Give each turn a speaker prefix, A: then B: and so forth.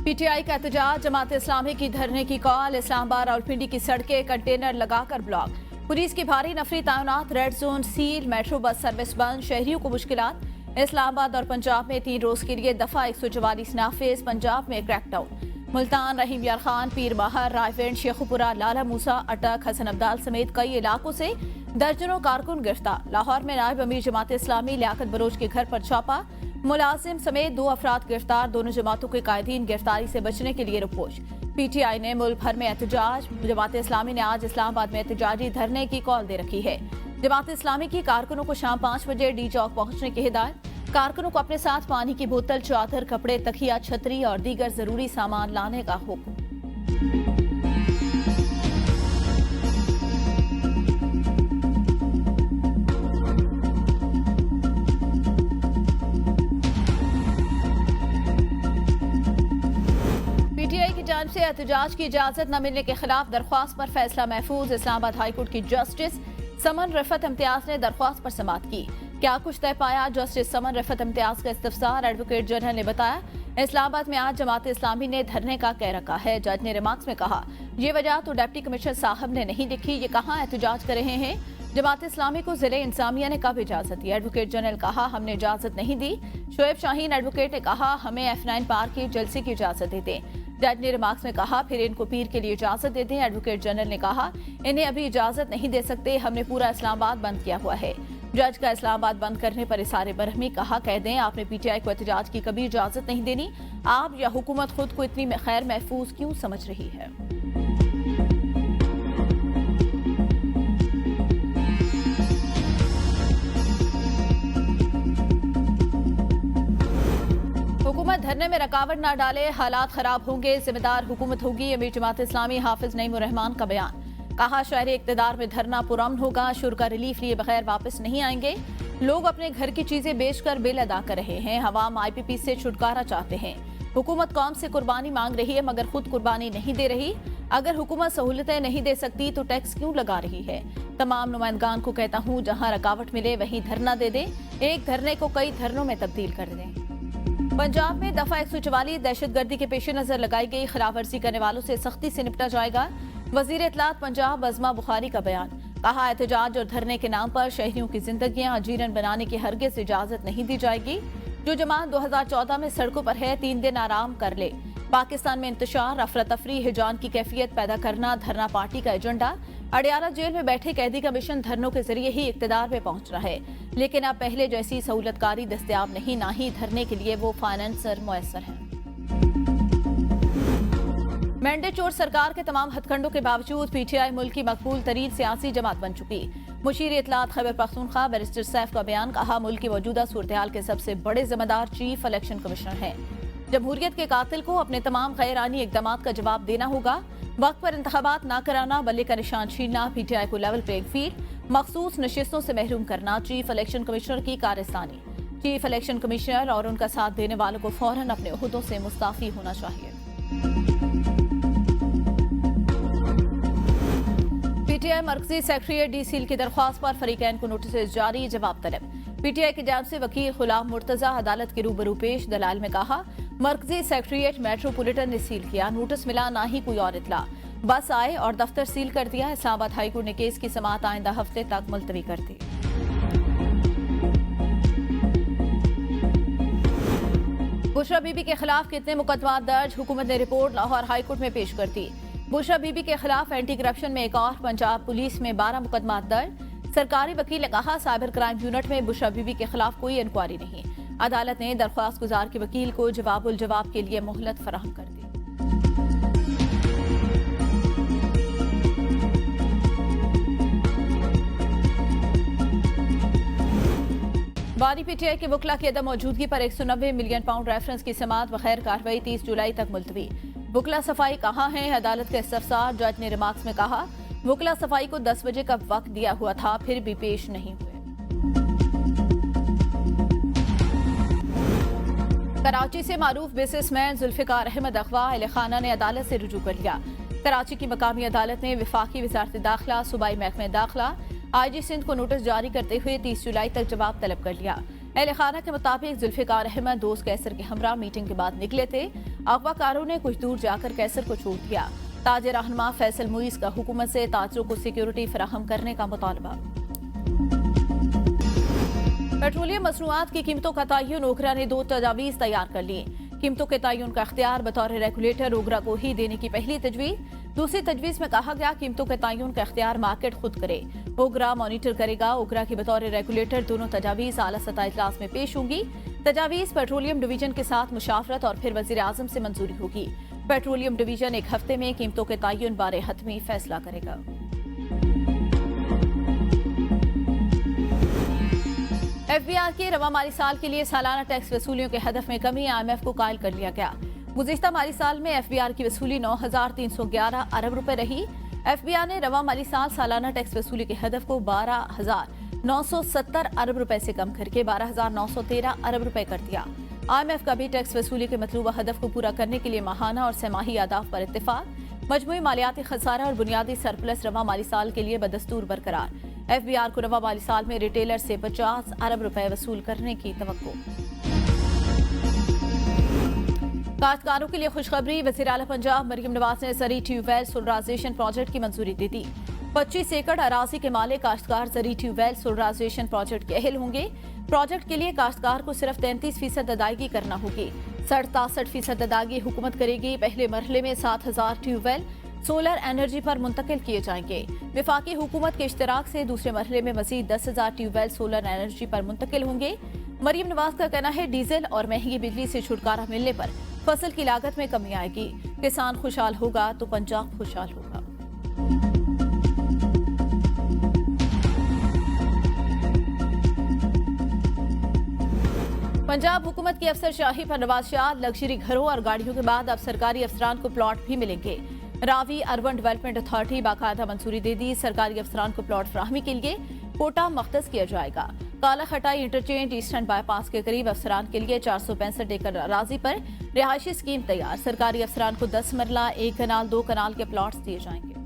A: PTI का एहतजाज, जमात इस्लामी की धरने की कॉल, इस्लामाबाद रावलपिंडी की सड़कें कंटेनर लगाकर ब्लॉक, पुलिस की भारी नफरी तैनात, red zone seal, metro bus service बंद, शहरियों को मुश्किलात। इस्लामाबाद और पंजाब में 3 रोज के लिए दफा 144 नाफिज, पंजाब में क्रैकडाउन। मुल्तान, रहीम यार खान, पीर बाहर, रायफेंड, शेखुपुरा, लाला मूसा, अटक, हसन अब्दाल समेत कई इलाकों से दर्जनों कारकुन गिरफ्तार। लाहौर में नायब अमीर जमात इस्लामी लियाकत बलोच के घर पर छापा, मुलाजिम समेत 2 अफराद गिरफ्तार, दोनों जमातों के कायदीन गिरफ्तारी से बचने के लिए रुपोश। पीटीआई ने मुल्क भर में एहतजाज, जमात इस्लामी ने आज इस्लामाबाद में एहतजाजी धरने की कॉल दे रखी है। जमात इस्लामी की कारकुनों को शाम 5 बजे डी चौक पहुंचने की हिदायत, कारकुनों को अपने साथ पानी की बोतल, चादर, कपड़े, तकिया, छतरी और दीगर जरूरी सामान लाने का हुक्म। पीटीआई की जानिब से एहतजाज की इजाजत न मिलने के खिलाफ दरख्वास्त पर फैसला महफूज, इस्लामाबाद हाईकोर्ट की जस्टिस समन रफत इम्तियाज ने दरख्वास्त पर समाअत की। क्या कुछ तय पाया, जस्टिस समन रफत इम्तियाज का इस्तफसार। एडवोकेट जनरल ने बताया, इस्लामाबाद में आज जमात इस्लामी ने धरने का कह रखा है। जज ने रिमार्क्स में कहा, ये वजह तो डिप्टी कमिश्नर साहब ने नहीं लिखी, ये कहाँ एहतजाज कर रहे हैं। जमात इस्लामी को जिले इंतजामिया ने कब इजाजत दी। एडवोकेट जनरल कहा, हमने इजाजत नहीं दी। शोएब शाहीन एडवोकेट ने कहा, हमें F9 पार्क के जलसे की इजाजत दे दें। जज ने रिमार्क्स में कहा, फिर इनको पीर के लिए इजाजत दे दें। एडवोकेट जनरल ने कहा, इन्हें अभी इजाजत नहीं दे सकते, हमने पूरा इस्लामाबाद बंद किया हुआ है। जज का इस्लामाबाद बंद करने पर इसारे बरहमी, कहा, कह दें आपने पीटीआई को एहतजाज की कभी इजाजत नहीं देनी। आप या हुकूमत खुद को इतनी खैर महफूज क्यों समझ रही है। हुकूमत धरने में रुकावट न डाले, हालात खराब होंगे, जिम्मेदार हुकूमत होगी। अमीर जमात इस्लामी हाफिज नईमुर रहमान का बयान, कहा, शहरी इक़्तिदार में धरना पुरअमन होगा, शुरा रिलीफ लिए बगैर वापस नहीं आएंगे। लोग अपने घर की चीजें बेचकर बिल अदा कर रहे हैं, अवाम IPP से छुटकारा चाहते हैं। हुकूमत कौम से कुर्बानी मांग रही है मगर खुद कुर्बानी नहीं दे रही। अगर हुकूमत सहूलतें नहीं दे सकती तो टैक्स क्यों लगा रही है। तमाम नुमाइंदगान को कहता हूँ, जहाँ रुकावट मिले वहीं धरना दे दें, एक धरने को कई धरनों में तब्दील कर दें। पंजाब में दफा 144 दहशतगर्दी के पेश नजर लगाई गई, खिलाफ वर्जी करने वालों से सख्ती से निपटा जाएगा। वजीर इत्तलात पंजाब अज़मा बुखारी का बयान, कहा, एहतजाज और धरने के नाम पर शहरियों की जिंदगियां अजीरन बनाने की हरगिज़ इजाजत नहीं दी जाएगी। जो जमात 2014 में सड़कों पर है, 3 दिन आराम कर ले। पाकिस्तान में इंतशार, अफरा तफरी, हिजान की कैफियत पैदा करना धरना पार्टी का एजेंडा। अडियाला जेल में बैठे कैदी का मिशन धरनों के जरिए ही इक्तदार में पहुंचना है, लेकिन अब पहले जैसी सहूलतकारी दस्तयाब नहीं, ना ही धरने के लिए वो फाइनेंसर मुयसर है। मैंडेट चोर सरकार के तमाम हथकंडों के बावजूद पीटीआई मुल्क की मकबूल तरीन सियासी जमात बन चुकी। मुशीर इत्तलात खैबर पख्तूनख्वा बैरिस्टर सैफ का बयान, कहा, मुल्क की मौजूदा सूरत-ए-हाल के सबसे बड़े जिम्मेदार चीफ इलेक्शन कमिश्नर हैं। जमहूरियत के कातिल को अपने तमाम गैरानी इकदाम का जवाब देना होगा। वक्त पर इंतखाबात न कराना, बल्ले का निशान छीनना, पीटीआई को लेवल प्लेइंग फील्ड, मखसूस नशिस्तों से महरूम करना चीफ इलेक्शन कमिश्नर की कारस्तानी। चीफ इलेक्शन कमिश्नर और उनका साथ देने वालों को फौरन अपने ओहदों से मुस्ताफी होना चाहिए। पीटीआई मरकजी सेक्रेटरी डी सील की दरख्वास्त पर फरीकैन को नोटिस जारी, जवाब तलब। पीटीआई की जानिब से वकील गुलाम मुर्तजा अदालत के रूबरू पेश, दलाल में कहा, मरकजी सेक्रेटरीट मेट्रोपॉलिटन ने सील किया, नोटिस मिला, ना ही कोई और इतला। बस आए और दफ्तर सील कर दिया। इस्लामाबाद हाईकोर्ट ने केस की समाअत आइंदा हफ्ते तक मुलतवी कर दी। बुशरा बीबी के खिलाफ कितने मुकदमा दर्ज, हुकूमत ने रिपोर्ट लाहौर हाईकोर्ट में पेश कर दी। बुशरा बीबी के खिलाफ एंटी करप्शन में एक और, पंजाब पुलिस में 12 मुकदमा दर्ज। सरकारी वकील ने कहा, साइबर क्राइम यूनिट में बुशरा बीबी के खिलाफ कोई इंक्वायरी नहीं। अदालत ने दरख्वास्त गुजार के वकील को जवाबुल जवाब के लिए मोहलत फराहम कर दी। बानी पीटीआई के वकला की अदम मौजूदगी पर 190 मिलियन पाउंड रेफरेंस की समाअत बगैर कार्रवाई 30 जुलाई तक मुलतवी। वकला सफाई कहाँ है, अदालत का इस्तफसार। जज ने रिमार्क्स में कहा, वकला सफाई को 10 बजे का वक्त दिया हुआ था, फिर भी पेश नहीं हुए। कराची से मारूफ बिजनेसमैन जुल्फिकार अहमद अगवा अहले खाना ने अदालत से रुजू कर लिया। कराची की मकामी अदालत ने वफाकी वजारत दाखिला, सूबाई महकमे दाखिला, IG सिंध को नोटिस जारी करते हुए 30 जुलाई तक जवाब तलब कर लिया। अहल खाना के मुताबिक जुल्फिकार अहमद दोस्त कैसर के हमरा मीटिंग के बाद निकले थे। अगवाकारों ने कुछ दूर जाकर कैसर को छोड़ दिया। ताजिर रहनुमा फैसल मुईस का हुकूमत से ताजरों को सिक्योरिटी फराहम करने का मुतालबा। पेट्रोलियम मसनूआत की कीमतों का तयन ओगरा ने 2 तजावीज़ तैयार कर ली। कीमतों के तयन का इख्तियार बतौर रेगुलेटर ओगरा को ही देने की पहली तजवीज़। दूसरी तजवीज़ में कहा गया कीमतों के तयन का इख्तियार मार्केट खुद करे, ओगरा मॉनिटर करेगा। ओगरा की बतौर रेगुलेटर दोनों तजावीज़ आला सतह इजलास में पेश होंगी। तजावीज़ पेट्रोलियम डिवीजन के साथ मुशावरत और फिर वज़ीर आज़म से मंजूरी होगी। पेट्रोलियम डिवीजन एक हफ्ते में कीमतों के तयन बारे हतमी फैसला करेगा। एफबीआर के रवा माली साल के लिए सालाना टैक्स वसूलियों के हदफ में कमी IMF को कायल कर लिया गया। गुज़िश्ता माली साल में एफबीआर की वसूली 9,311 अरब रुपए रही। एफबीआर ने रवा माली साल सालाना टैक्स वसूली के हदफ को 12,970 अरब रुपए से कम करके 12,913 अरब रुपए कर दिया। IMF का भी टैक्स वसूली के मतलूबा हदफ को पूरा करने के लिए माहाना और सहमाही अहदाफ पर इत्तेफाक। मजमूई मालियाती खसारा और बुनियादी सरप्लस रवा माली साल के लिए बदस्तूर बरकरार। एफबीआर को रवा माली साल में रिटेलर से 50 अरब रुपए वसूल करने की तवक्को। काश्तकारों के लिए खुशखबरी। वज़ीर आला पंजाब मरियम नवाज ने ज़री ट्यूबवेल सोलराइजेशन प्रोजेक्ट की मंजूरी दे दी। 25 एकड़ अराजी के मालिक काश्तकार ज़री ट्यूबवेल सोलराइजेशन प्रोजेक्ट के अहल होंगे। प्रोजेक्ट के लिए काश्तकार को सिर्फ 33% अदायगी करना होगी। 67% अदायगी हुकूमत करेगी। पहले मरहले में 7,000 ट्यूबवेल सोलर एनर्जी पर मुंतकिल किए जाएंगे। विफाकी हुकूमत के इश्तराक से दूसरे मरहले में मजीद 10,000 ट्यूबवेल सोलर एनर्जी पर मुंतकिल होंगे। मरियम नवाज का कहना है डीजल और महंगी बिजली से छुटकारा मिलने पर फसल की लागत में कमी आएगी। किसान खुशहाल होगा तो पंजाब खुशहाल होगा। पंजाब हुकूमत की अफसरशाही पर नवाज़शाह लग्जरी घरों और गाड़ियों के बाद अब सरकारी अफसरान को प्लॉट भी मिलेंगे। रावी अर्बन डेवलपमेंट अथॉरिटी बाकायदा मंजूरी दे दी। सरकारी अफसरान को प्लॉट फराहमी के लिए कोटा मख्तस किया जाएगा। काला खटाई इंटरचेंज ईस्टर्न बाईपास के करीब अफसरान के लिए 465 एकड़ अराजी पर रिहायशी स्कीम तैयार। सरकारी अफसरान को 10 मरला 1 कनाल 2 कनाल के प्लॉट्स दिए जाएंगे।